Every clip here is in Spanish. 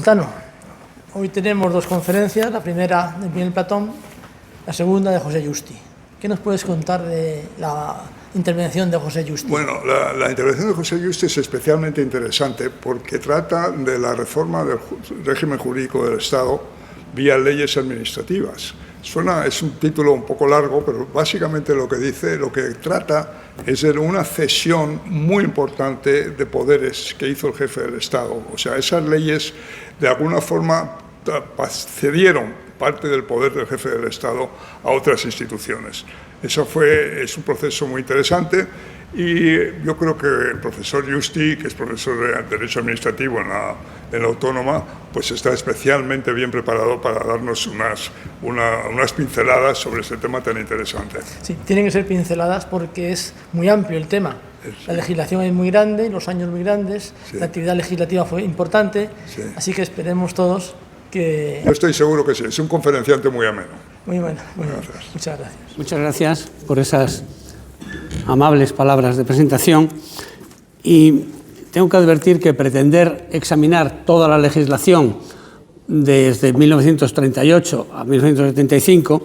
Cayetano, hoy tenemos dos conferencias, la primera de Miguel Platón, la segunda de José Justi. ¿Qué nos puedes contar de la intervención de José Justi? Bueno, la intervención de José Justi es especialmente interesante porque trata de la reforma del régimen jurídico del Estado vía leyes administrativas. Es un título un poco largo, pero básicamente lo que trata es de una cesión muy importante de poderes que hizo el jefe del Estado. O sea, esas leyes de alguna forma cedieron parte del poder del jefe del Estado a otras instituciones. Es un proceso muy interesante y yo creo que el profesor Justi, que es profesor de Derecho Administrativo en la Autónoma, pues está especialmente bien preparado para darnos unas pinceladas sobre este tema tan interesante. Sí, tienen que ser pinceladas porque es muy amplio el tema. La legislación es muy grande, los años muy grandes, sí. La actividad legislativa fue importante, sí. Así que esperemos todos que... Yo estoy seguro que sí, es un conferenciante muy ameno. Muy bueno, muy gracias. Muchas gracias. Muchas gracias por esas amables palabras de presentación. Y tengo que advertir que pretender examinar toda la legislación desde 1938 a 1975,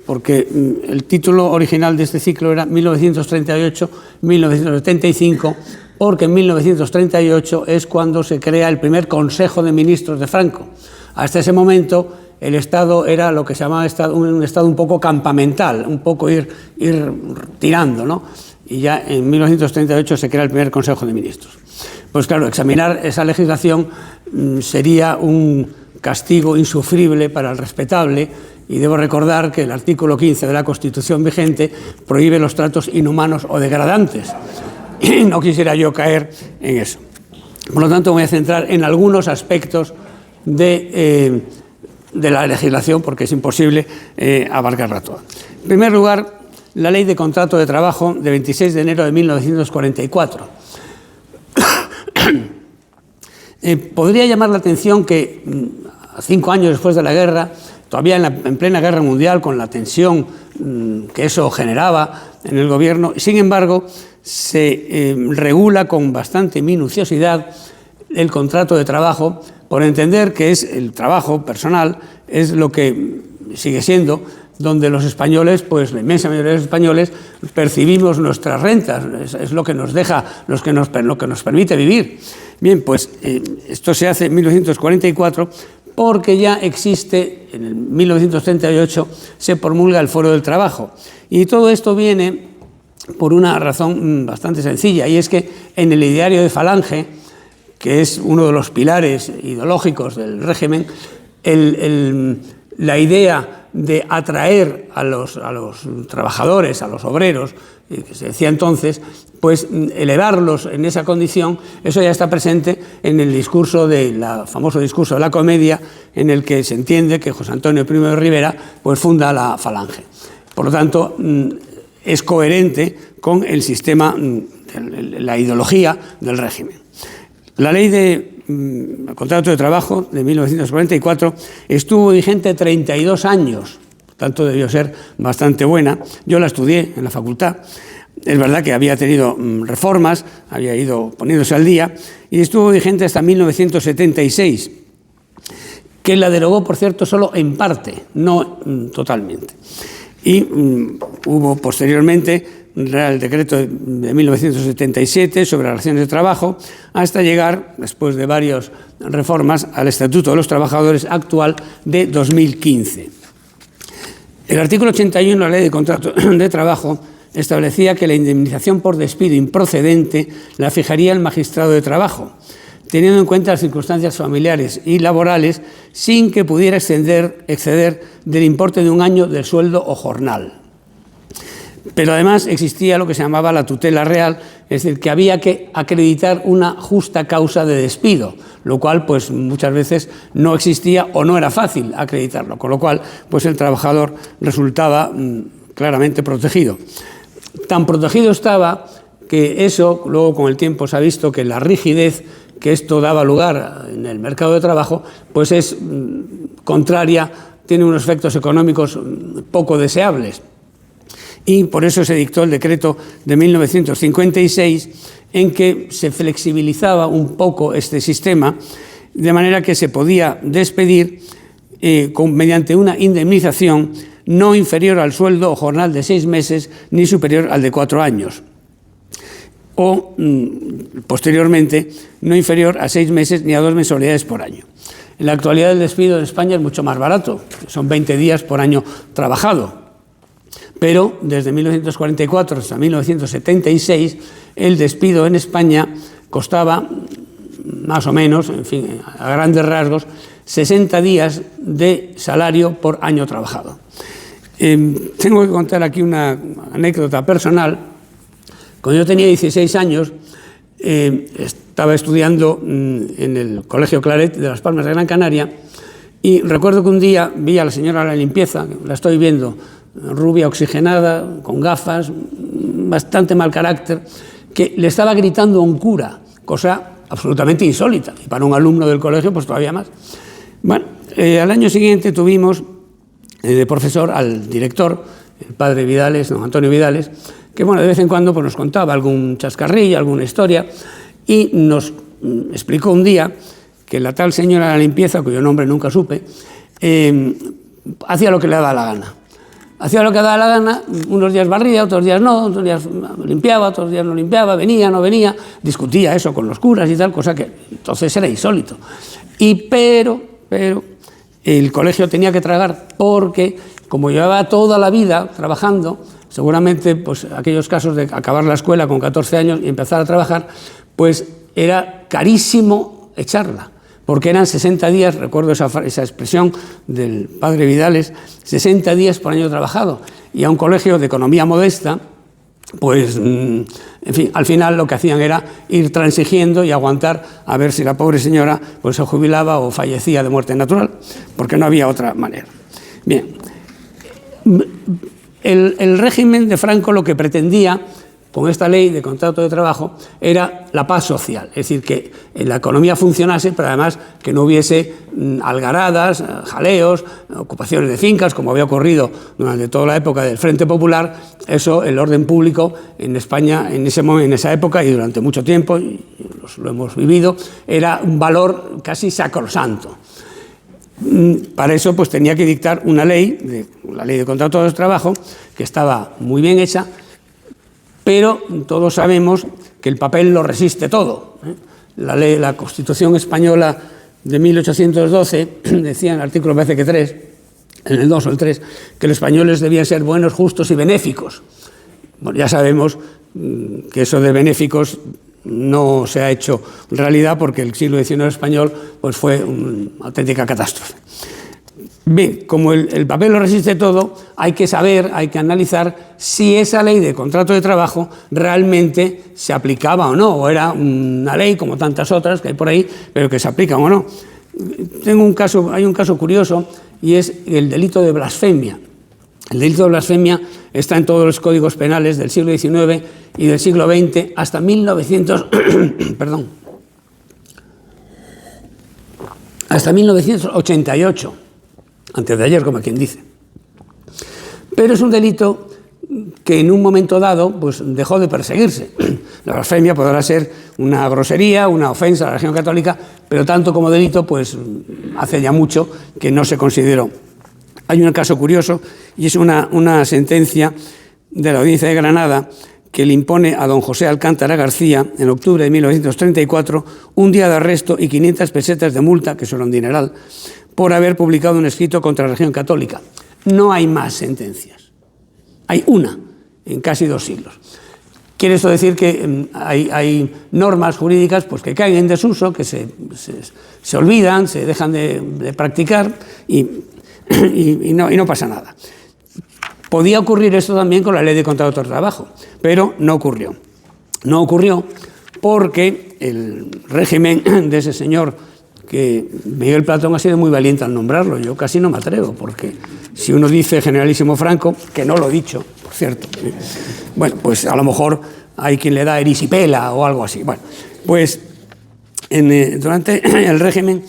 porque el título original de este ciclo era 1938-1975, porque en 1938 es cuando se crea el primer Consejo de Ministros de Franco. Hasta ese momento el Estado era lo que se llamaba un Estado un poco campamental, un poco ir tirando, ¿no? Y ya en 1938 se crea el primer Consejo de Ministros. Pues claro, examinar esa legislación sería un castigo insufrible para el respetable, y debo recordar que el artículo 15 de la Constitución vigente prohíbe los tratos inhumanos o degradantes. Y no quisiera yo caer en eso. Por lo tanto, voy a centrar en algunos aspectos de la legislación, porque es imposible abarcarla toda. En primer lugar, la Ley de Contrato de Trabajo de 26 de enero de 1944. Podría llamar la atención que 5 años después de la guerra, todavía en plena guerra mundial, con la tensión que eso generaba en el gobierno, sin embargo, se regula con bastante minuciosidad el contrato de trabajo, por entender que es el trabajo personal, es lo que sigue siendo donde los españoles, pues la inmensa mayoría de los españoles, percibimos nuestras rentas, es lo que nos deja, lo que nos permite vivir. Bien, pues esto se hace en 1944 porque ya existe, en el 1938 se promulga el Foro del Trabajo. Y todo esto viene por una razón bastante sencilla, y es que en el ideario de Falange, que es uno de los pilares ideológicos del régimen, la idea de atraer a los trabajadores, a los obreros, que se decía entonces, pues elevarlos en esa condición, eso ya está presente en el discurso famoso discurso de la Comedia, en el que se entiende que José Antonio Primo de Rivera pues funda la Falange. Por lo tanto, es coherente con el sistema, la ideología del régimen. La Ley de Contrato de Trabajo de 1944 estuvo vigente 32 años, por tanto debió ser bastante buena. Yo la estudié en la facultad. Es verdad que había tenido reformas, había ido poniéndose al día, y estuvo vigente hasta 1976, que la derogó, por cierto, solo en parte, no totalmente. Y hubo posteriormente el Real Decreto de 1977 sobre las relaciones de trabajo, hasta llegar, después de varias reformas, al Estatuto de los Trabajadores actual de 2015. El artículo 81 de la Ley de Contrato de Trabajo establecía que la indemnización por despido improcedente la fijaría el magistrado de trabajo, teniendo en cuenta las circunstancias familiares y laborales, sin que pudiera exceder del importe de un año del sueldo o jornal. Pero además existía lo que se llamaba la tutela real, es decir, que había que acreditar una justa causa de despido, lo cual pues muchas veces no existía o no era fácil acreditarlo, con lo cual pues el trabajador resultaba claramente protegido. Tan protegido estaba que eso, luego con el tiempo se ha visto que la rigidez que esto daba lugar en el mercado de trabajo, pues es contraria, tiene unos efectos económicos poco deseables. Y por eso se dictó el decreto de 1956, en que se flexibilizaba un poco este sistema, de manera que se podía despedir mediante una indemnización no inferior al sueldo o jornal de 6 meses ni superior al de 4 años. O, posteriormente, no inferior a 6 meses ni a 2 mensualidades por año. En la actualidad el despido en España es mucho más barato, son 20 días por año trabajado. Pero desde 1944 hasta 1976 el despido en España costaba más o menos, en fin, a grandes rasgos, 60 días de salario por año trabajado. Tengo que contar aquí una anécdota personal. Cuando yo tenía 16 años, estaba estudiando en el Colegio Claret de Las Palmas de Gran Canaria y recuerdo que un día vi a la señora de la limpieza, la estoy viendo, rubia, oxigenada, con gafas, bastante mal carácter, que le estaba gritando a un cura, cosa absolutamente insólita, y para un alumno del colegio pues todavía más. Bueno, al año siguiente tuvimos de profesor al director, el padre Vidales, don Antonio Vidales, que bueno, de vez en cuando pues, nos contaba algún chascarrillo, alguna historia, y nos explicó un día que la tal señora de la limpieza, cuyo nombre nunca supe, hacía lo que le daba la gana. Hacía lo que daba la gana, unos días barría, otros días no, otros días limpiaba, otros días no limpiaba, venía, no venía, discutía eso con los curas y tal, cosa que entonces era insólito. Pero el colegio tenía que tragar porque, como llevaba toda la vida trabajando, seguramente pues, aquellos casos de acabar la escuela con 14 años y empezar a trabajar, pues era carísimo echarla. Porque eran 60 días, recuerdo esa expresión del padre Vidales, 60 días por año trabajado. Y a un colegio de economía modesta, pues, en fin, al final lo que hacían era ir transigiendo y aguantar a ver si la pobre señora pues, se jubilaba o fallecía de muerte natural, porque no había otra manera. Bien, el régimen de Franco lo que pretendía con esta ley de contrato de trabajo era la paz social, es decir, que la economía funcionase, pero además que no hubiese algaradas, jaleos, ocupaciones de fincas, como había ocurrido durante toda la época del Frente Popular. Eso, el orden público en España en esa época y durante mucho tiempo, y lo hemos vivido, era un valor casi sacrosanto. Para eso pues tenía que dictar una ley, la ley de contrato de trabajo, que estaba muy bien hecha, pero todos sabemos que el papel lo resiste todo. La Constitución española de 1812 decía en el artículo, me parece que 3, en el 2 o el 3, que los españoles debían ser buenos, justos y benéficos. Bueno, ya sabemos que eso de benéficos no se ha hecho realidad porque el siglo XIX español pues, fue una auténtica catástrofe. Bien, como el papel lo resiste todo, hay que saber, hay que analizar si esa ley de contrato de trabajo realmente se aplicaba o no, o era una ley como tantas otras que hay por ahí, pero que se aplican o no. Hay un caso curioso y es el delito de blasfemia. El delito de blasfemia está en todos los códigos penales del siglo XIX y del siglo XX hasta 1988. Antes de ayer, como quien dice. Pero es un delito que en un momento dado pues, dejó de perseguirse. La blasfemia podrá ser una grosería, una ofensa a la religión católica, pero tanto como delito, pues hace ya mucho que no se consideró. Hay un caso curioso y es una sentencia de la Audiencia de Granada que le impone a don José Alcántara García, en octubre de 1934, un día de arresto y 500 pesetas de multa, que son un dineral, por haber publicado un escrito contra la religión católica. No hay más sentencias. Hay una en casi 2 siglos. Quiere esto decir que hay normas jurídicas pues, que caen en desuso, que se olvidan, se dejan de practicar y no pasa nada. Podía ocurrir esto también con la ley de contrato de trabajo, pero no ocurrió. No ocurrió porque el régimen de ese señor, que Miguel Platón ha sido muy valiente al nombrarlo, yo casi no me atrevo, porque si uno dice generalísimo Franco, que no lo he dicho, por cierto, bueno, pues a lo mejor hay quien le da erisipela o algo así. Bueno, pues durante el régimen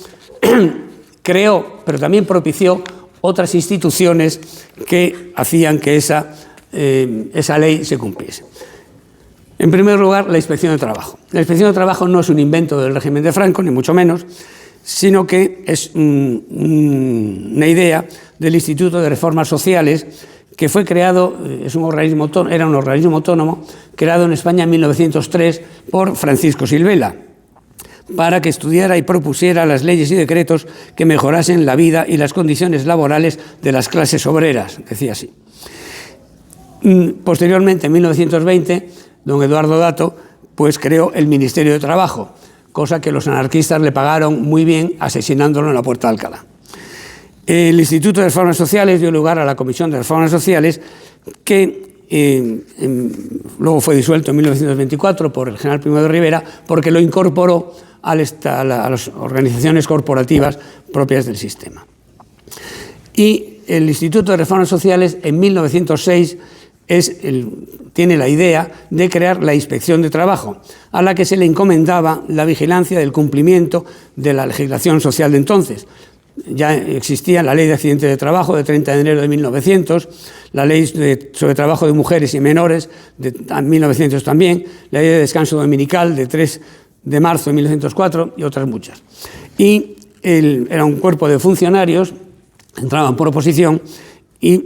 creó, pero también propició otras instituciones que hacían que esa ley se cumpliese. En primer lugar, la Inspección de Trabajo. La Inspección de Trabajo no es un invento del régimen de Franco, ni mucho menos. sino que es una idea del Instituto de Reformas Sociales, que fue creado, era un organismo autónomo, creado en España en 1903 por Francisco Silvela, para que estudiara y propusiera las leyes y decretos que mejorasen la vida y las condiciones laborales de las clases obreras, decía así. Posteriormente, en 1920, don Eduardo Dato pues creó el Ministerio de Trabajo, cosa que los anarquistas le pagaron muy bien asesinándolo en la Puerta de Alcalá. El Instituto de Reformas Sociales dio lugar a la Comisión de Reformas Sociales, que luego fue disuelto en 1924 por el general Primo de Rivera, porque lo incorporó a las organizaciones corporativas propias del sistema. Y el Instituto de Reformas Sociales en 1906 tiene la idea de crear la Inspección de Trabajo, a la que se le encomendaba la vigilancia del cumplimiento de la legislación social de entonces. Ya existía la Ley de Accidentes de Trabajo de 30 de enero de 1900, la Ley sobre Trabajo de Mujeres y Menores de 1900 también, la Ley de Descanso Dominical de 3 de marzo de 1904 y otras muchas. Y era un cuerpo de funcionarios, entraban por oposición y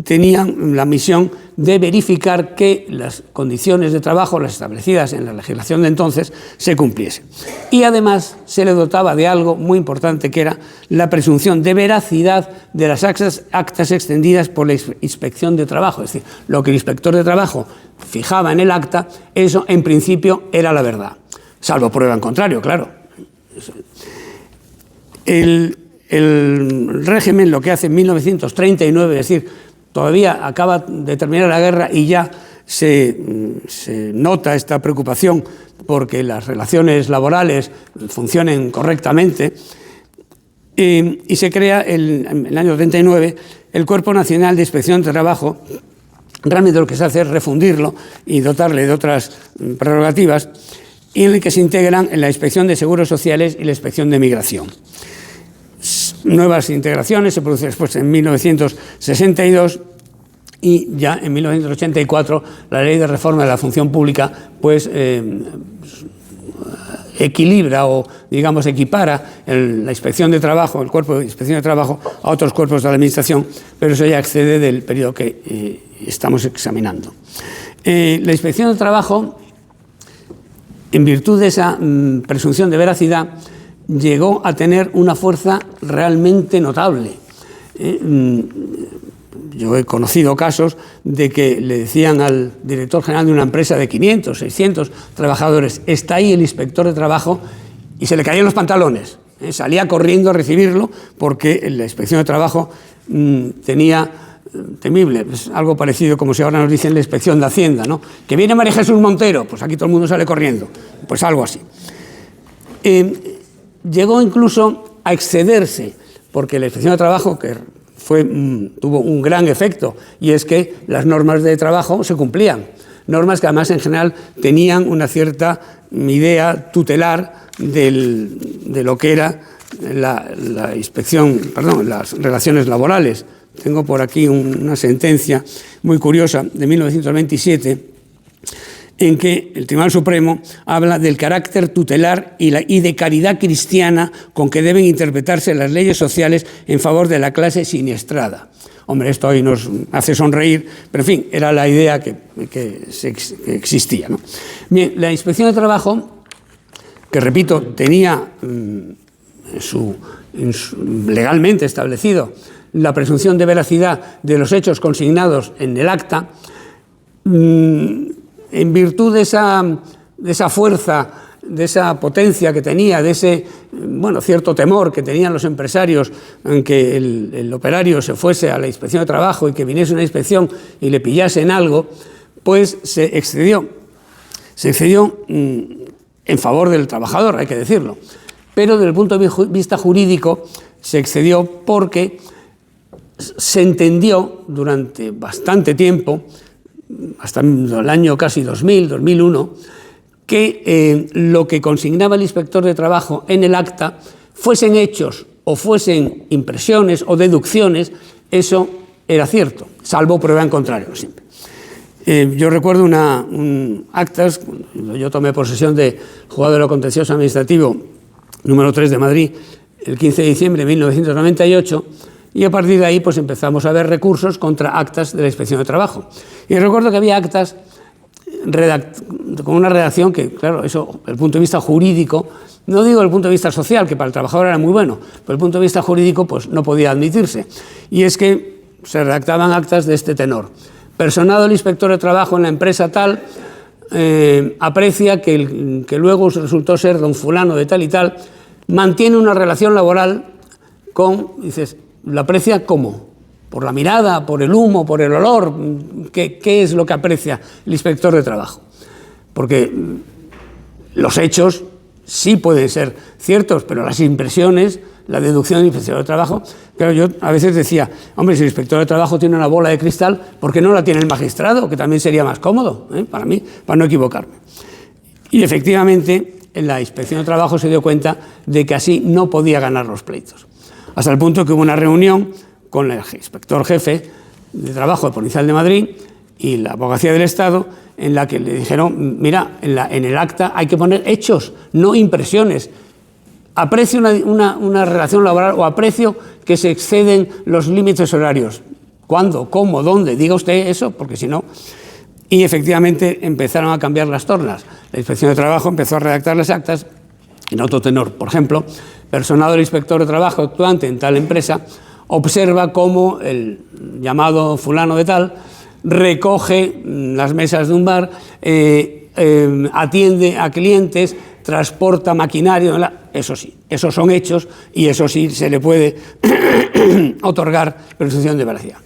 tenían la misión de verificar que las condiciones de trabajo, las establecidas en la legislación de entonces, se cumpliesen. Y además se le dotaba de algo muy importante, que era la presunción de veracidad de las actas extendidas por la Inspección de Trabajo. Es decir, lo que el inspector de trabajo fijaba en el acta, eso en principio era la verdad, salvo prueba en contrario, claro. El régimen lo que hace en 1939, es decir, todavía acaba de terminar la guerra y ya se nota esta preocupación porque las relaciones laborales funcionen correctamente, y se crea en el año 39 el Cuerpo Nacional de Inspección de Trabajo. Realmente lo que se hace es refundirlo y dotarle de otras prerrogativas, y en el que se integran en la Inspección de Seguros Sociales y la Inspección de Migración. Nuevas integraciones se producen después en 1962, y ya en 1984 la Ley de Reforma de la Función Pública pues equilibra o, digamos, equipara la Inspección de Trabajo, el Cuerpo de Inspección de Trabajo, a otros cuerpos de la Administración, pero eso ya excede del periodo que estamos examinando. La Inspección de Trabajo, en virtud de esa presunción de veracidad, llegó a tener una fuerza realmente notable. Yo he conocido casos de que le decían al director general de una empresa de 500, 600 trabajadores: está ahí el inspector de trabajo, y se le caían los pantalones. Salía corriendo a recibirlo porque la Inspección de Trabajo tenía temible, pues algo parecido como si ahora nos dicen la Inspección de Hacienda, ¿no? Que viene María Jesús Montero, pues aquí todo el mundo sale corriendo, pues algo así. Llegó incluso a excederse, porque la Inspección de Trabajo, que tuvo un gran efecto, y es que las normas de trabajo se cumplían, normas que además en general tenían una cierta idea tutelar de lo que era la inspección, las relaciones laborales. Tengo por aquí una sentencia muy curiosa de 1927, en que el Tribunal Supremo habla del carácter tutelar y de caridad cristiana con que deben interpretarse las leyes sociales en favor de la clase siniestrada. Hombre, esto hoy nos hace sonreír, pero en fin, era la idea que existía, ¿no? Bien, la Inspección de Trabajo, que repito, tenía legalmente establecido la presunción de veracidad de los hechos consignados en el acta, en virtud de esa fuerza, de esa potencia que tenía, de ese cierto temor que tenían los empresarios en que el operario se fuese a la Inspección de Trabajo y que viniese una inspección y le pillasen algo, pues se excedió en favor del trabajador, hay que decirlo. Pero desde el punto de vista jurídico se excedió porque se entendió durante bastante tiempo, hasta el año casi 2000, 2001, que lo que consignaba el inspector de trabajo en el acta, fuesen hechos o fuesen impresiones o deducciones, eso era cierto, salvo prueba en contrario siempre. Yo recuerdo actas, cuando yo tomé posesión de juzgado de lo contencioso administrativo número 3 de Madrid, el 15 de diciembre de 1998, y a partir de ahí pues empezamos a ver recursos contra actas de la Inspección de Trabajo. Y recuerdo que había actas con una redacción que, claro, eso, desde el punto de vista jurídico, no digo desde el punto de vista social, que para el trabajador era muy bueno, pero desde el punto de vista jurídico pues no podía admitirse. Y es que se redactaban actas de este tenor. Personado el inspector de trabajo en la empresa tal, aprecia que luego resultó ser don fulano de tal y tal, mantiene una relación laboral con, dices, ¿la aprecia cómo? ¿Por la mirada, por el humo, por el olor? ¿Qué es lo que aprecia el inspector de trabajo? Porque los hechos sí pueden ser ciertos, pero las impresiones, la deducción del inspector de trabajo, claro, yo a veces decía, hombre, si el inspector de trabajo tiene una bola de cristal, ¿por qué no la tiene el magistrado? Que también sería más cómodo, para mí, para no equivocarme. Y efectivamente, en la Inspección de Trabajo se dio cuenta de que así no podía ganar los pleitos. Hasta el punto que hubo una reunión con el inspector jefe de trabajo Policial de Madrid y la Abogacía del Estado, en la que le dijeron, mira, en el acta hay que poner hechos, no impresiones. Aprecio una relación laboral o aprecio que se exceden los límites horarios. ¿Cuándo? ¿Cómo? ¿Dónde? Diga usted eso, porque si no... Y efectivamente empezaron a cambiar las tornas. La Inspección de Trabajo empezó a redactar las actas en otro tenor. Por ejemplo, personado del inspector de trabajo actuante en tal empresa observa cómo el llamado fulano de tal recoge las mesas de un bar, atiende a clientes, transporta maquinaria. Eso sí, esos son hechos y eso sí se le puede otorgar presunción de veracidad.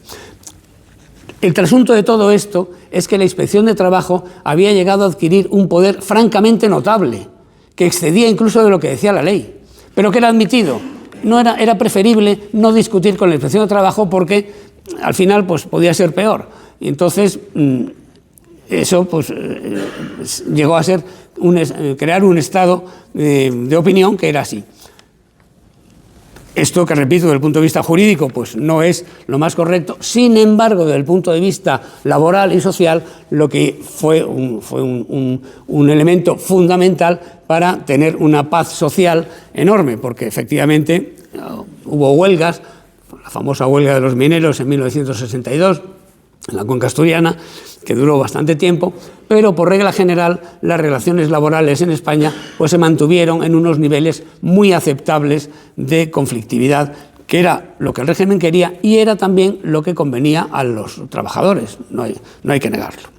El trasunto de todo esto es que la Inspección de Trabajo había llegado a adquirir un poder francamente notable, que excedía incluso de lo que decía la ley, pero que era admitido. Era preferible no discutir con la Inspección de Trabajo porque al final pues, podía ser peor. Y entonces eso pues, llegó a ser crear un estado de opinión que era así. Esto, que repito, desde el punto de vista jurídico, pues no es lo más correcto. Sin embargo, desde el punto de vista laboral y social, lo que fue un elemento fundamental para tener una paz social enorme, porque efectivamente hubo huelgas, la famosa huelga de los mineros en 1962, en la cuenca asturiana, que duró bastante tiempo, pero por regla general las relaciones laborales en España pues, se mantuvieron en unos niveles muy aceptables de conflictividad, que era lo que el régimen quería y era también lo que convenía a los trabajadores, no hay que negarlo.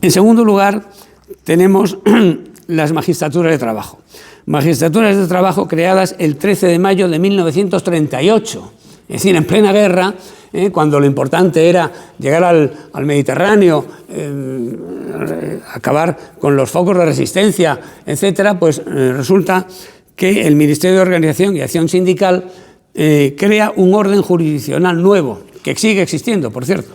En segundo lugar, tenemos las magistraturas de trabajo. Magistraturas de trabajo creadas el 13 de mayo de 1938, es decir, en plena guerra, cuando lo importante era llegar al Mediterráneo, acabar con los focos de resistencia, etcétera, pues resulta que el Ministerio de Organización y Acción Sindical crea un orden jurisdiccional nuevo, que sigue existiendo, por cierto,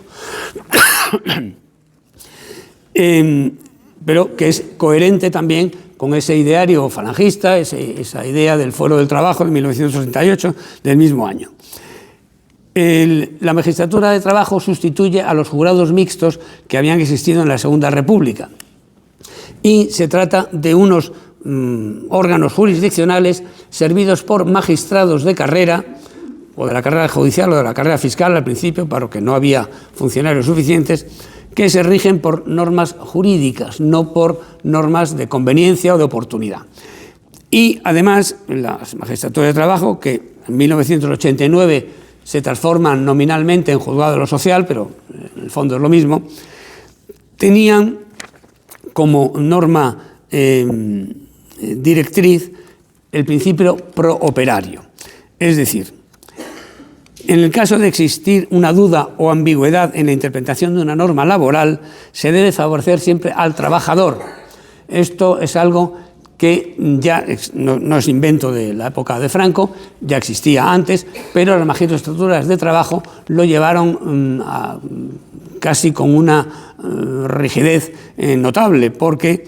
pero que es coherente también con ese ideario falangista, esa idea del Foro del Trabajo de 1968, del mismo año. La magistratura de trabajo sustituye a los jurados mixtos que habían existido en la Segunda República y se trata de unos órganos jurisdiccionales servidos por magistrados de carrera, o de la carrera judicial o de la carrera fiscal al principio, para que no había funcionarios suficientes, que se rigen por normas jurídicas, no por normas de conveniencia o de oportunidad. Y además, las magistraturas de trabajo, que en 1989 se transforman nominalmente en juzgado de lo social, pero en el fondo es lo mismo, tenían como norma directriz el principio pro operario. Es decir, en el caso de existir una duda o ambigüedad en la interpretación de una norma laboral, se debe favorecer siempre al trabajador. Esto es algo que ya no es invento de la época de Franco, ya existía antes, pero las magistraturas de trabajo lo llevaron casi con una rigidez notable, porque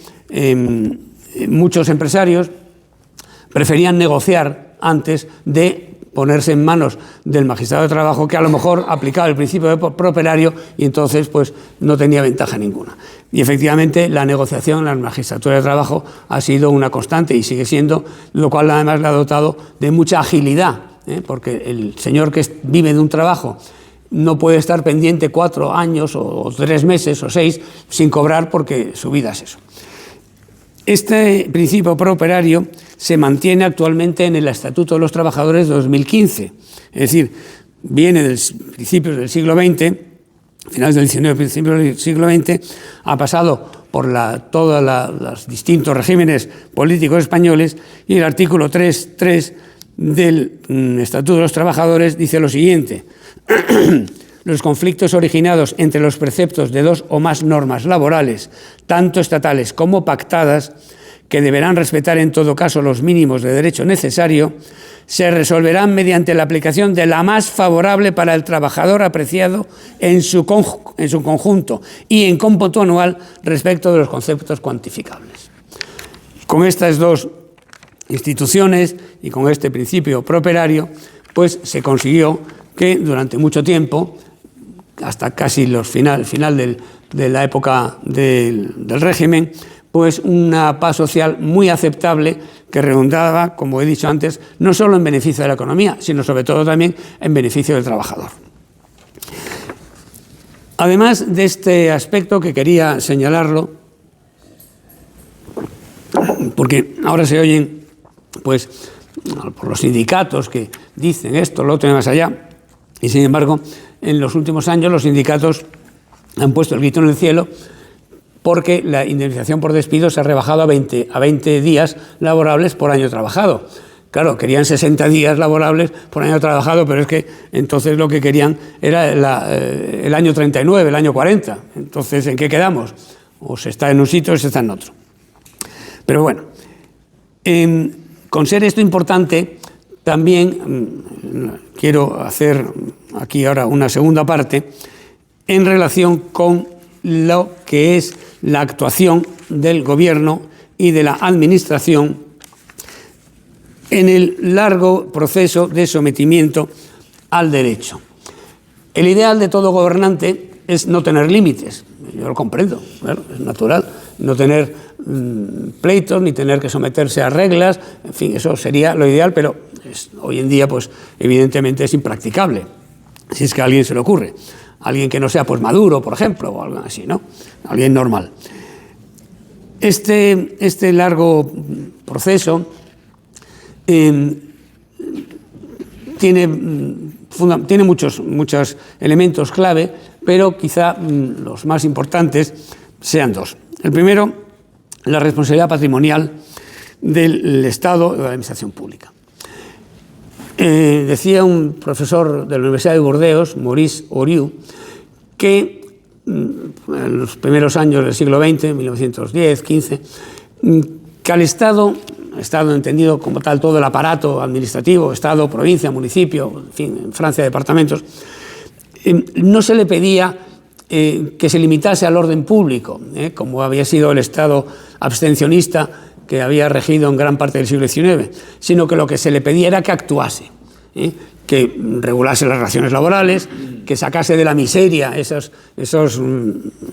muchos empresarios preferían negociar antes de ponerse en manos del magistrado de trabajo, que a lo mejor aplicaba el principio de properario y entonces pues no tenía ventaja ninguna. Y efectivamente la negociación en la magistratura de trabajo ha sido una constante y sigue siendo, lo cual además le ha dotado de mucha agilidad, porque el señor que vive de un trabajo no puede estar pendiente 4 años o 3 meses o 6 sin cobrar, porque su vida es eso. Este principio properario se mantiene actualmente en el Estatuto de los Trabajadores de 2015, es decir, viene de principios del siglo XX, finales del XIX, principios del siglo XX, ha pasado por todos los distintos regímenes políticos españoles, y el artículo 3.3 del Estatuto de los Trabajadores dice lo siguiente: los conflictos originados entre los preceptos de 2 o más normas laborales, tanto estatales como pactadas, que deberán respetar en todo caso los mínimos de derecho necesario, se resolverán mediante la aplicación de la más favorable para el trabajador apreciado en su conjunto y en cómputo anual respecto de los conceptos cuantificables. Con estas 2 instituciones y con este principio properario, pues se consiguió que durante mucho tiempo, hasta casi el final de la época del régimen, pues una paz social muy aceptable que redundaba, como he dicho antes, no solo en beneficio de la economía, sino sobre todo también en beneficio del trabajador. Además de este aspecto, que quería señalarlo, porque ahora se oyen pues por los sindicatos que dicen esto, lo otro y más allá, y sin embargo en los últimos años los sindicatos han puesto el grito en el cielo porque la indemnización por despido se ha rebajado a 20 días laborables por año trabajado. Claro, querían 60 días laborables por año trabajado, pero es que entonces lo que querían era el año 39, el año 40. Entonces, ¿en qué quedamos? O se está en un sitio o se está en otro. Pero bueno, con ser esto importante, también quiero hacer aquí ahora una segunda parte en relación con lo que es la actuación del Gobierno y de la Administración en el largo proceso de sometimiento al derecho. El ideal de todo gobernante es no tener límites. Yo lo comprendo, claro, es natural, no tener pleitos ni tener que someterse a reglas, en fin, eso sería lo ideal, pero hoy en día, pues evidentemente es impracticable, si es que a alguien se le ocurre. Alguien que no sea pues Maduro, por ejemplo, o algo así, ¿no? Alguien normal. Este largo proceso tiene muchos elementos clave, pero quizá los más importantes sean 2. El primero, la responsabilidad patrimonial del Estado y de la Administración pública. Decía un profesor de la Universidad de Burdeos, Maurice Oriu, que en los primeros años del siglo XX, 1910, 15, que al Estado entendido como tal, todo el aparato administrativo, Estado, provincia, municipio, en fin, en Francia, departamentos, no se le pedía que se limitase al orden público, como había sido el Estado abstencionista que había regido en gran parte del siglo XIX, sino que lo que se le pedía era que actuase, que regulase las relaciones laborales, que sacase de la miseria esos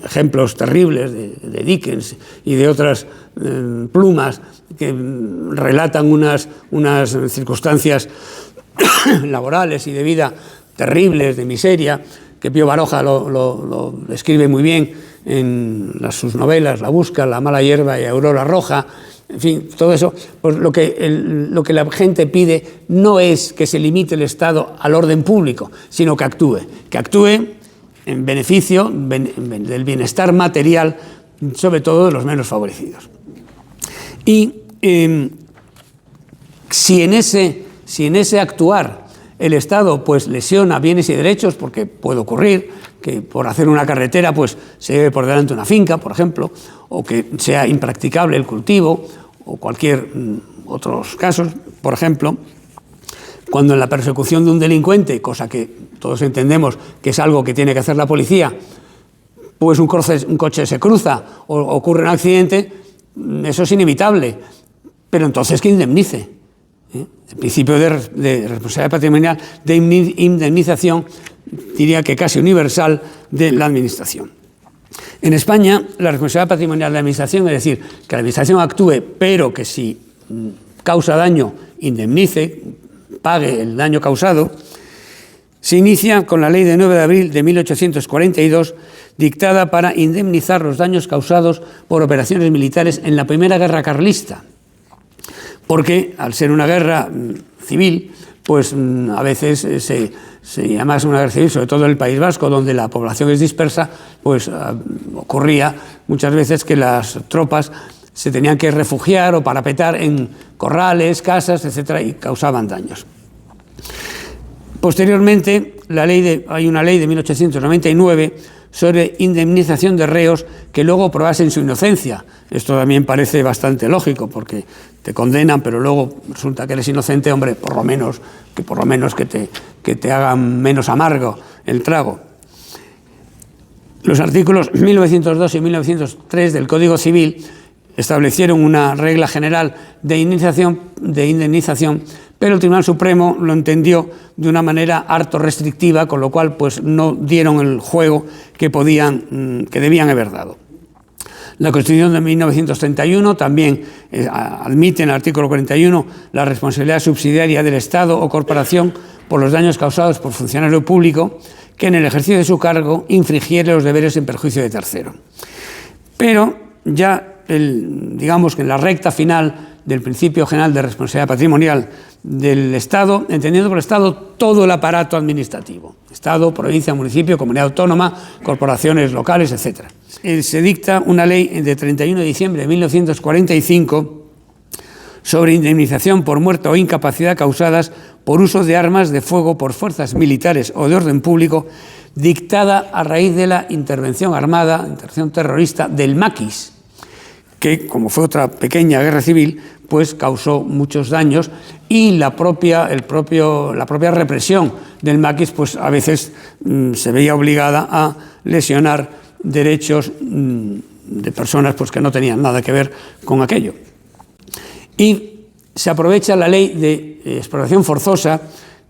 ejemplos terribles de Dickens y de otras plumas que relatan unas circunstancias laborales y de vida terribles, de miseria, que Pío Baroja lo describe muy bien en sus novelas, La Busca, La Mala Hierba y Aurora Roja. En fin, todo eso, pues lo que la gente pide no es que se limite el Estado al orden público, sino que actúe en beneficio del bienestar material, sobre todo de los menos favorecidos. Y si en ese actuar el Estado pues lesiona bienes y derechos, porque puede ocurrir que por hacer una carretera pues se lleve por delante una finca, por ejemplo, o que sea impracticable el cultivo, o cualquier otros casos, por ejemplo, cuando en la persecución de un delincuente, cosa que todos entendemos que es algo que tiene que hacer la policía, pues un coche se cruza o ocurre un accidente, eso es inevitable, pero entonces que indemnice. El principio de responsabilidad patrimonial, de indemnización, diría que casi universal, de la Administración. En España, la responsabilidad patrimonial de la Administración, es decir, que la Administración actúe, pero que si causa daño, indemnice, pague el daño causado, se inicia con la Ley de 9 de abril de 1842, dictada para indemnizar los daños causados por operaciones militares en la primera guerra carlista. Porque, al ser una guerra civil, pues a veces se llama una guerra civil, sobre todo en el País Vasco, donde la población es dispersa, pues ocurría muchas veces que las tropas se tenían que refugiar o parapetar en corrales, casas, etcétera, y causaban daños. Posteriormente, hay una ley de 1899 sobre indemnización de reos que luego probasen su inocencia. Esto también parece bastante lógico, porque te condenan, pero luego resulta que eres inocente, hombre, por lo menos que te hagan menos amargo el trago. Los artículos 1902 y 1903 del Código Civil establecieron una regla general de indemnización, pero el Tribunal Supremo lo entendió de una manera harto restrictiva, con lo cual pues no dieron el juego que debían haber dado. La Constitución de 1931 también admite en el artículo 41 la responsabilidad subsidiaria del Estado o corporación por los daños causados por funcionario público que en el ejercicio de su cargo infringiere los deberes en perjuicio de tercero. Pero ya digamos que en la recta final del principio general de responsabilidad patrimonial del Estado, entendiendo por Estado todo el aparato administrativo, Estado, provincia, municipio, comunidad autónoma, corporaciones locales, etc. Se dicta una ley de 31 de diciembre de 1945 sobre indemnización por muerte o incapacidad causadas por uso de armas de fuego por fuerzas militares o de orden público, dictada a raíz de la intervención armada, intervención terrorista del maquis, que, como fue otra pequeña guerra civil, pues causó muchos daños, y la propia represión del maquis pues a veces se veía obligada a lesionar derechos de personas pues que no tenían nada que ver con aquello. Y se aprovecha la ley de expropiación forzosa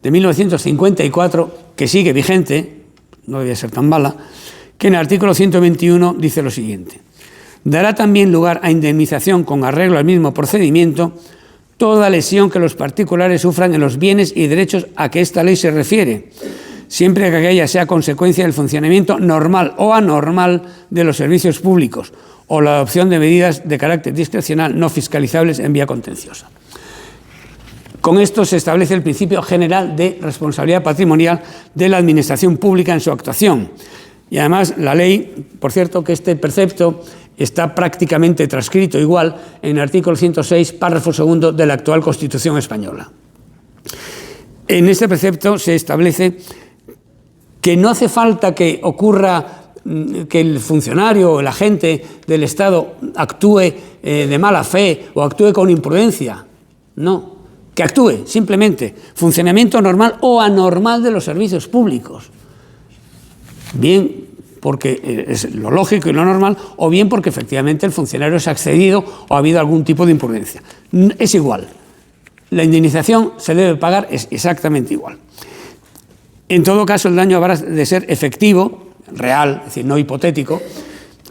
de 1954, que sigue vigente, no debía ser tan mala, que en el artículo 121 dice lo siguiente: dará también lugar a indemnización con arreglo al mismo procedimiento toda lesión que los particulares sufran en los bienes y derechos a que esta ley se refiere, siempre que aquella sea consecuencia del funcionamiento normal o anormal de los servicios públicos o la adopción de medidas de carácter discrecional no fiscalizables en vía contenciosa. Con esto se establece el principio general de responsabilidad patrimonial de la Administración Pública en su actuación. Y además la ley, por cierto, que este precepto está prácticamente transcrito igual en el artículo 106, párrafo segundo de la actual Constitución española. En este precepto se establece que no hace falta que ocurra que el funcionario o el agente del Estado actúe de mala fe o actúe con imprudencia. No, que actúe simplemente funcionamiento normal o anormal de los servicios públicos. Bien porque es lo lógico y lo normal, o bien porque efectivamente el funcionario se ha excedido o ha habido algún tipo de imprudencia. Es igual. La indemnización se debe pagar, es exactamente igual. En todo caso, el daño habrá de ser efectivo, real, es decir, no hipotético.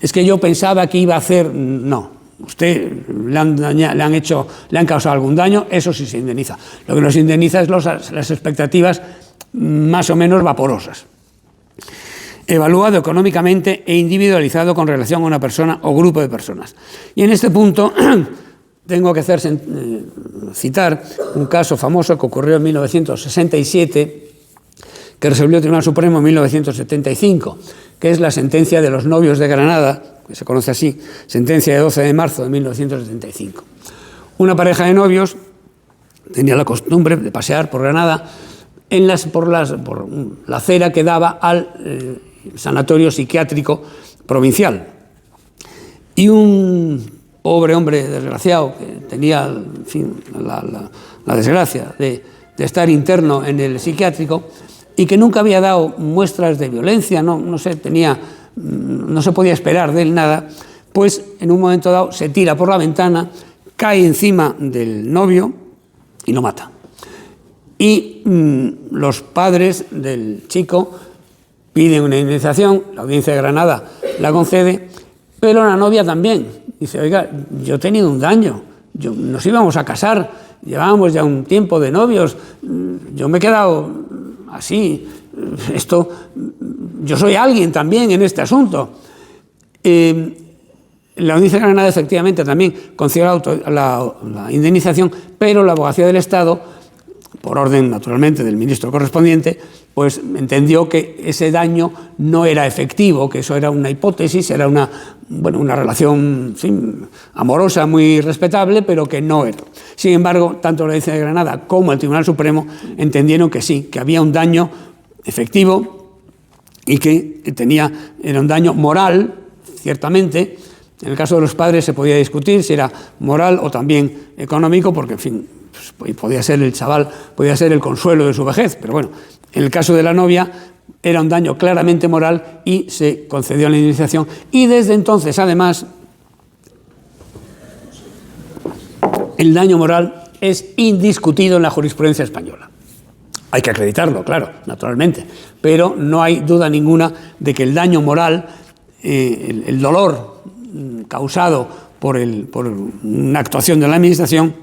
Es que yo pensaba que iba a hacer... No. Usted le han causado algún daño, eso sí se indemniza. Lo que nos indemniza es las expectativas más o menos vaporosas. Evaluado económicamente e individualizado con relación a una persona o grupo de personas. Y en este punto tengo que citar un caso famoso que ocurrió en 1967, que resolvió el Tribunal Supremo en 1975, que es la sentencia de los novios de Granada, que se conoce así, sentencia de 12 de marzo de 1975. Una pareja de novios tenía la costumbre de pasear por Granada por la acera que daba al sanatorio psiquiátrico provincial. Y un pobre hombre desgraciado que tenía, en fin, la desgracia de estar interno en el psiquiátrico y que nunca había dado muestras de violencia, no se podía esperar de él nada, pues en un momento dado se tira por la ventana, cae encima del novio y lo mata. Y los padres del chico piden una indemnización, la Audiencia de Granada la concede, pero la novia también. Dice, oiga, yo he tenido un daño, nos íbamos a casar, llevábamos ya un tiempo de novios, yo me he quedado así, yo soy alguien también en este asunto. La Audiencia de Granada efectivamente también concedió la indemnización, pero la Abogacía del Estado, por orden naturalmente del ministro correspondiente, pues entendió que ese daño no era efectivo, que eso era una hipótesis, era una relación, en fin, amorosa muy respetable, pero que no era. Sin embargo, tanto la Audiencia de Granada como el Tribunal Supremo entendieron que sí, que había un daño efectivo y que era un daño moral, ciertamente. En el caso de los padres se podía discutir si era moral o también económico, porque, en fin, pues podía ser el chaval, podía ser el consuelo de su vejez, pero bueno, en el caso de la novia era un daño claramente moral y se concedió la indemnización. Y desde entonces, además, el daño moral es indiscutido en la jurisprudencia española. Hay que acreditarlo, claro, naturalmente, pero no hay duda ninguna de que el daño moral, el dolor causado por una actuación de la Administración,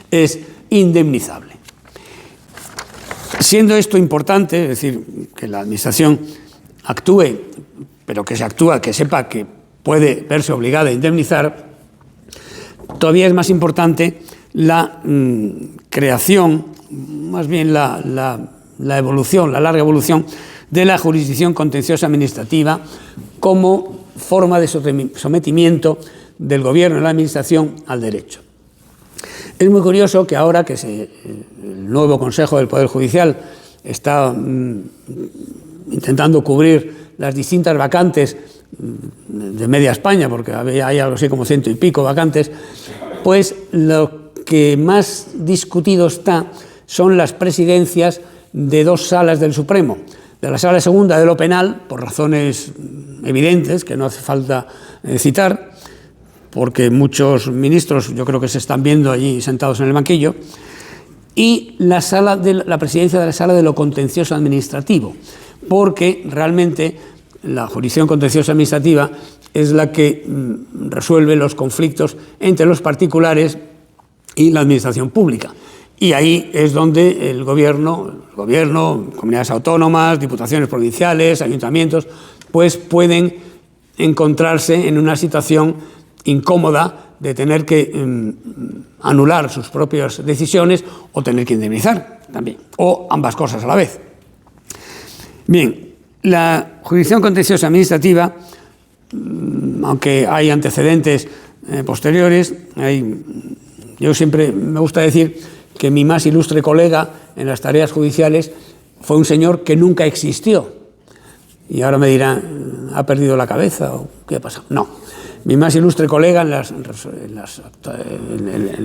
es indemnizable. Siendo esto importante, es decir, que la Administración actúe, pero que sepa que puede verse obligada a indemnizar, todavía es más importante la creación, más bien la evolución, la larga evolución de la jurisdicción contenciosa administrativa como forma de sometimiento del Gobierno y la Administración al derecho. Es muy curioso que ahora que el nuevo Consejo del Poder Judicial está intentando cubrir las distintas vacantes de media España, porque hay algo así como 100 y pico vacantes, pues lo que más discutido está son las presidencias de dos salas del Supremo. De la Sala Segunda de lo Penal, por razones evidentes, que no hace falta citar, porque muchos ministros yo creo que se están viendo allí sentados en el banquillo, y la presidencia de la Sala de lo Contencioso Administrativo, porque realmente la jurisdicción contenciosa administrativa es la que resuelve los conflictos entre los particulares y la administración pública. Y ahí es donde el gobierno, comunidades autónomas, diputaciones provinciales, ayuntamientos, pues pueden encontrarse en una situación incómoda de tener que anular sus propias decisiones o tener que indemnizar también, o ambas cosas a la vez. Bien, la jurisdicción contenciosa administrativa, aunque hay antecedentes posteriores, yo siempre me gusta decir que mi más ilustre colega en las tareas judiciales fue un señor que nunca existió. Y ahora me dirán, ¿ha perdido la cabeza o qué ha pasado? No. Mi más ilustre colega en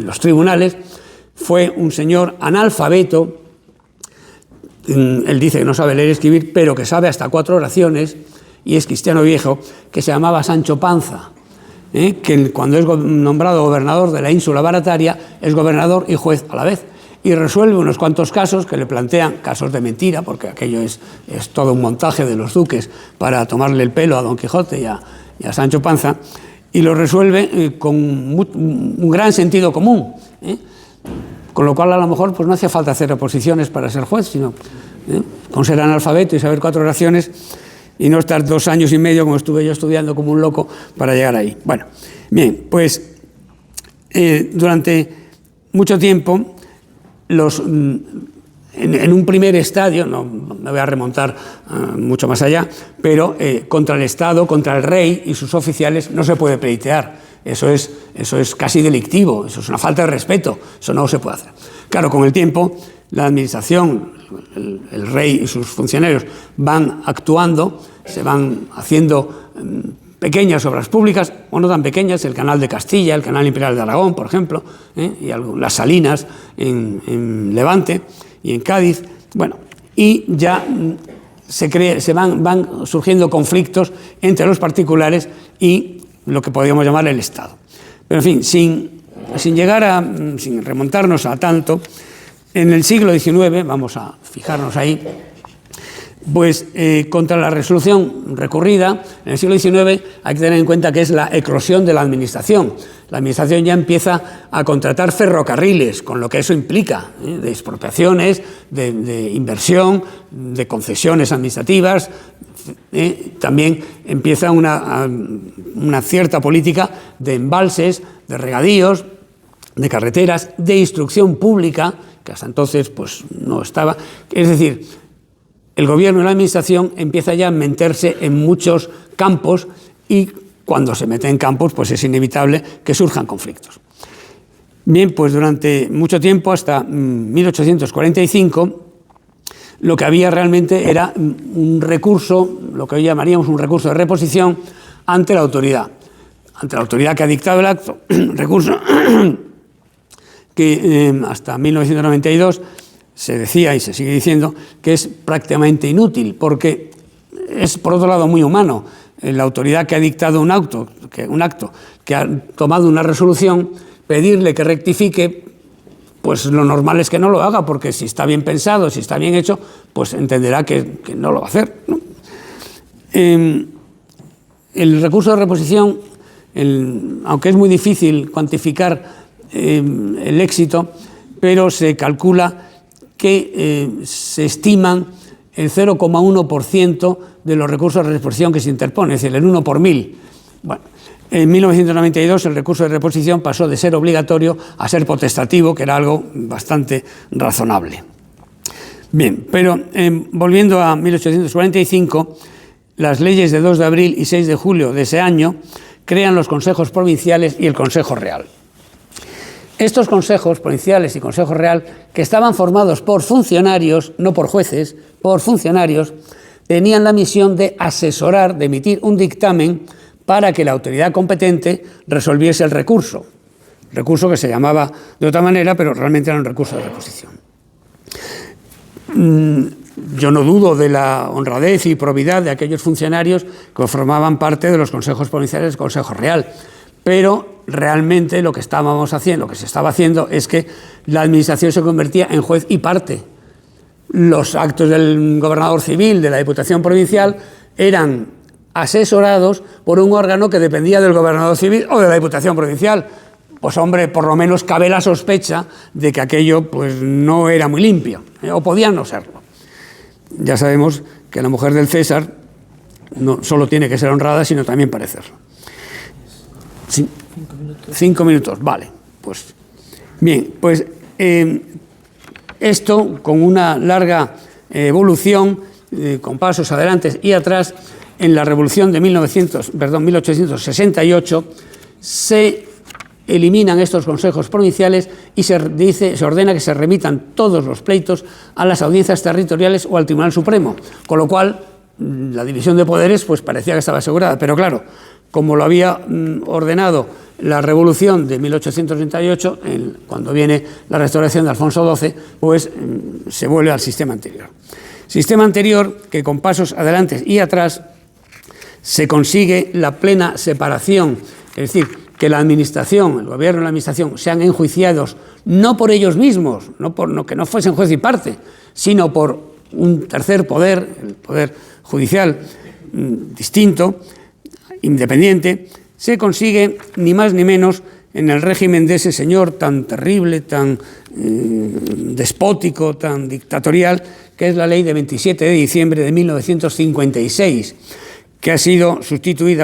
los tribunales fue un señor analfabeto. Él dice que no sabe leer y escribir, pero que sabe hasta 4 oraciones, y es cristiano viejo, que se llamaba Sancho Panza, que cuando es nombrado gobernador de la ínsula Barataria es gobernador y juez a la vez, y resuelve unos cuantos casos que le plantean casos de mentira, porque aquello es todo un montaje de los duques para tomarle el pelo a Don Quijote y a Sancho Panza, y lo resuelve con un gran sentido común, con lo cual a lo mejor pues no hacía falta hacer oposiciones para ser juez, sino con ser analfabeto y saber 4 oraciones y no estar 2 años y medio como estuve yo estudiando como un loco para llegar ahí. Bueno, bien, pues durante mucho tiempo en un primer estadio, no me voy a remontar mucho más allá, pero contra el Estado, contra el rey y sus oficiales no se puede pleitear. Eso es casi delictivo, eso es una falta de respeto, eso no se puede hacer. Claro, con el tiempo la administración, el rey y sus funcionarios van actuando, se van haciendo pequeñas obras públicas, o no tan pequeñas, el Canal de Castilla, el Canal Imperial de Aragón, por ejemplo, y las salinas en Levante y en Cádiz, bueno, y ya van surgiendo conflictos entre los particulares y lo que podríamos llamar el Estado. Pero en fin, sin sin remontarnos a tanto, en el siglo XIX, vamos a fijarnos ahí, pues contra la resolución recurrida, en el siglo XIX hay que tener en cuenta que es la eclosión de la administración. La administración ya empieza a contratar ferrocarriles, con lo que eso implica, de expropiaciones, de inversión, de concesiones administrativas. También empieza una cierta política de embalses, de regadíos, de carreteras, de instrucción pública, que hasta entonces pues, no estaba. Es decir, el gobierno y la administración empieza ya a meterse en muchos campos y cuando se mete en campos pues es inevitable que surjan conflictos. Bien, pues durante mucho tiempo, hasta 1845, lo que había realmente era un recurso, lo que hoy llamaríamos un recurso de reposición ante la autoridad que ha dictado el acto, recurso que hasta 1992 se decía y se sigue diciendo que es prácticamente inútil, porque es, por otro lado, muy humano. La autoridad que ha dictado un acto, que ha tomado una resolución, pedirle que rectifique, pues lo normal es que no lo haga, porque si está bien pensado, si está bien hecho, pues entenderá que no lo va a hacer, ¿no? El recurso de reposición, aunque es muy difícil cuantificar el éxito, pero se calcula que se estiman el 0,1% de los recursos de reposición que se interponen, es decir, el 1 por 1000. Bueno, en 1992 el recurso de reposición pasó de ser obligatorio a ser potestativo, que era algo bastante razonable. Bien, pero volviendo a 1845, las leyes de 2 de abril y 6 de julio de ese año crean los consejos provinciales y el Consejo Real. Estos consejos provinciales y Consejo Real, que estaban formados por funcionarios, no por jueces, por funcionarios, tenían la misión de asesorar, de emitir un dictamen para que la autoridad competente resolviese el recurso que se llamaba de otra manera, pero realmente era un recurso de reposición. Yo no dudo de la honradez y probidad de aquellos funcionarios que formaban parte de los consejos provinciales del Consejo Real, pero realmente lo que se estaba haciendo es que la administración se convertía en juez y parte. Los actos del gobernador civil, de la Diputación Provincial, eran asesorados por un órgano que dependía del gobernador civil o de la Diputación Provincial. Pues hombre, por lo menos cabe la sospecha de que aquello pues, no era muy limpio, o podía no serlo. Ya sabemos que la mujer del César no solo tiene que ser honrada, sino también parecerlo. 5 minutos, vale. Pues bien, pues esto con una larga evolución, con pasos adelante y atrás, en la Revolución de 1868 se eliminan estos consejos provinciales y se ordena que se remitan todos los pleitos a las audiencias territoriales o al Tribunal Supremo, con lo cual la división de poderes pues parecía que estaba asegurada, pero claro, como lo había ordenado la Revolución de 1868, cuando viene la restauración de Alfonso XII, pues se vuelve al sistema anterior. Sistema anterior que con pasos adelante y atrás se consigue la plena separación, es decir, que la administración, el gobierno y la administración sean enjuiciados no por ellos mismos, que no fuesen juez y parte, sino por un tercer poder, el poder judicial distinto, independiente. Se consigue ni más ni menos en el régimen de ese señor tan terrible, tan despótico, tan dictatorial, que es la ley de 27 de diciembre de 1956, que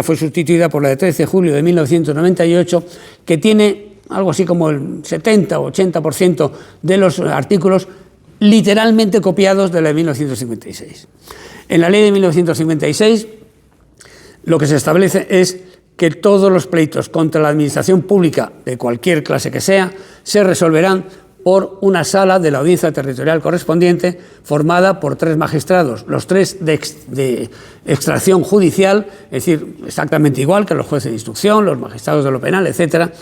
fue sustituida por la de 13 de julio de 1998, que tiene algo así como el 70 o 80% de los artículos literalmente copiados de la de 1956. En la ley de 1956 lo que se establece es que todos los pleitos contra la administración pública, de cualquier clase que sea, se resolverán por una sala de la audiencia territorial correspondiente formada por 3 magistrados, los 3 de extracción judicial, es decir, exactamente igual que los jueces de instrucción, los magistrados de lo penal, etcétera,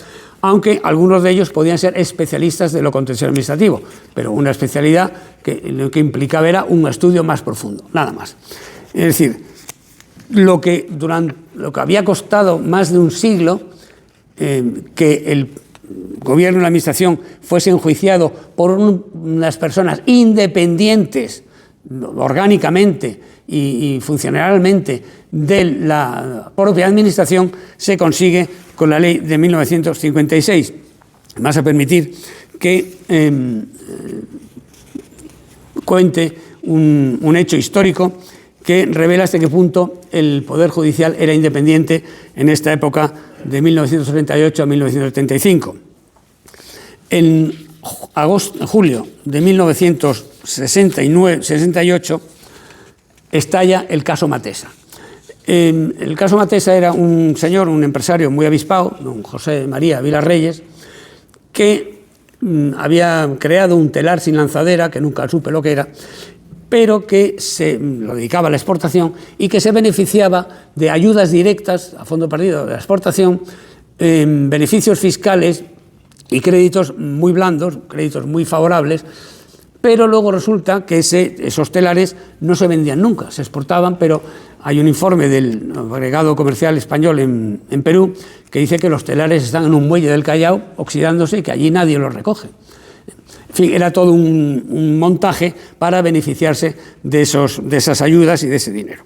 aunque algunos de ellos podían ser especialistas de lo contencioso administrativo, pero una especialidad que lo que implicaba era un estudio más profundo, nada más. Es decir, lo que había costado más de un siglo que gobierno y la administración fuese enjuiciado por unas personas independientes orgánicamente y funcionalmente de la propia administración, se consigue con la ley de 1956. Me vas a permitir que cuente un hecho histórico que revela hasta qué punto el Poder Judicial era independiente en esta época de 1978 a 1975. En julio de 1968 estalla el caso Matesa. El caso Matesa era un señor, un empresario muy avispado, don José María Vilarreyes, que había creado un telar sin lanzadera, que nunca supe lo que era, pero que se lo dedicaba a la exportación y que se beneficiaba de ayudas directas a fondo perdido de la exportación, beneficios fiscales y créditos muy blandos, créditos muy favorables, pero luego resulta que esos telares no se vendían nunca, se exportaban, pero hay un informe del agregado comercial español en Perú que dice que los telares están en un muelle del Callao oxidándose y que allí nadie los recoge. En fin, era todo un montaje para beneficiarse de esas ayudas y de ese dinero.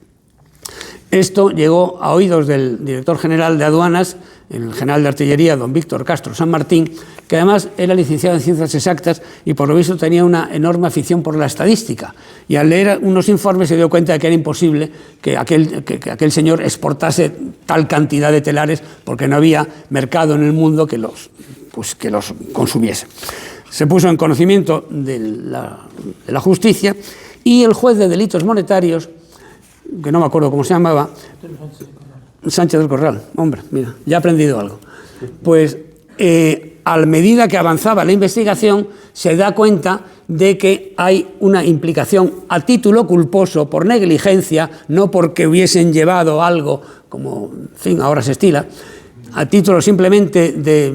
Esto llegó a oídos del director general de aduanas, el general de artillería, don Víctor Castro San Martín, que además era licenciado en ciencias exactas y por lo visto tenía una enorme afición por la estadística. Y al leer unos informes se dio cuenta de que era imposible que aquel señor exportase tal cantidad de telares porque no había mercado en el mundo que los consumiese. Se puso en conocimiento de la justicia y el juez de delitos monetarios, que no me acuerdo cómo se llamaba, Sánchez del Corral, hombre, mira, ya he aprendido algo. Pues a medida que avanzaba la investigación se da cuenta de que hay una implicación a título culposo por negligencia, no porque hubiesen llevado algo como, en fin, ahora se estila, a título simplemente de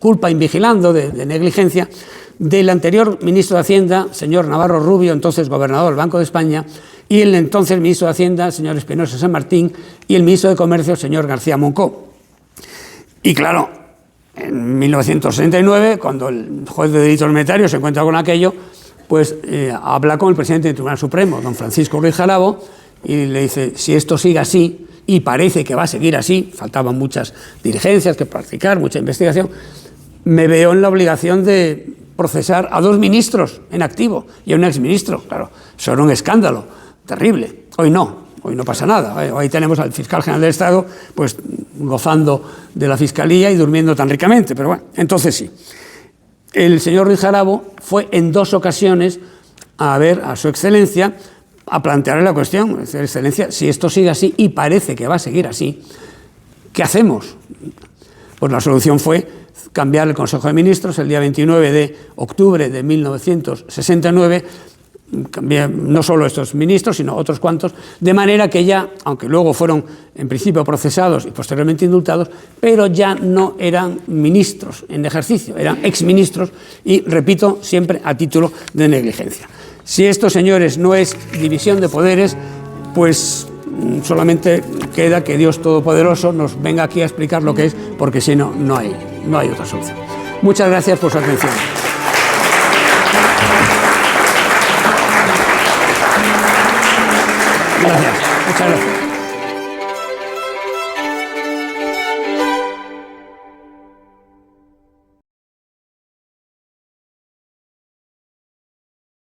culpa invigilando, de negligencia, del anterior ministro de Hacienda, señor Navarro Rubio, entonces gobernador del Banco de España, y el entonces ministro de Hacienda, señor Espinosa San Martín, y el ministro de Comercio, señor García Moncó. Y claro, en 1969, cuando el juez de delitos monetarios se encuentra con aquello, pues habla con el presidente del Tribunal Supremo, don Francisco Ruiz Jarabo, y le dice, si esto sigue así, y parece que va a seguir así, faltaban muchas diligencias que practicar, mucha investigación, me veo en la obligación de procesar a 2 ministros en activo y a un exministro. Claro, eso era un escándalo terrible. Hoy no pasa nada. Hoy tenemos al fiscal general del Estado pues gozando de la fiscalía y durmiendo tan ricamente, pero bueno, entonces sí. El señor Ruiz Jarabo fue en 2 ocasiones a ver a su excelencia a plantearle la cuestión, excelencia, si esto sigue así y parece que va a seguir así, ¿qué hacemos? Pues la solución fue cambiar el Consejo de Ministros el día 29 de octubre de 1969, cambiar no solo estos ministros, sino otros cuantos, de manera que ya, aunque luego fueron en principio procesados y posteriormente indultados, pero ya no eran ministros en ejercicio, eran exministros y, repito, siempre a título de negligencia. Si esto, señores, no es división de poderes, pues solamente queda que Dios Todopoderoso nos venga aquí a explicar lo que es, porque si no, no hay otra solución. Muchas gracias por su atención. Gracias. Muchas gracias.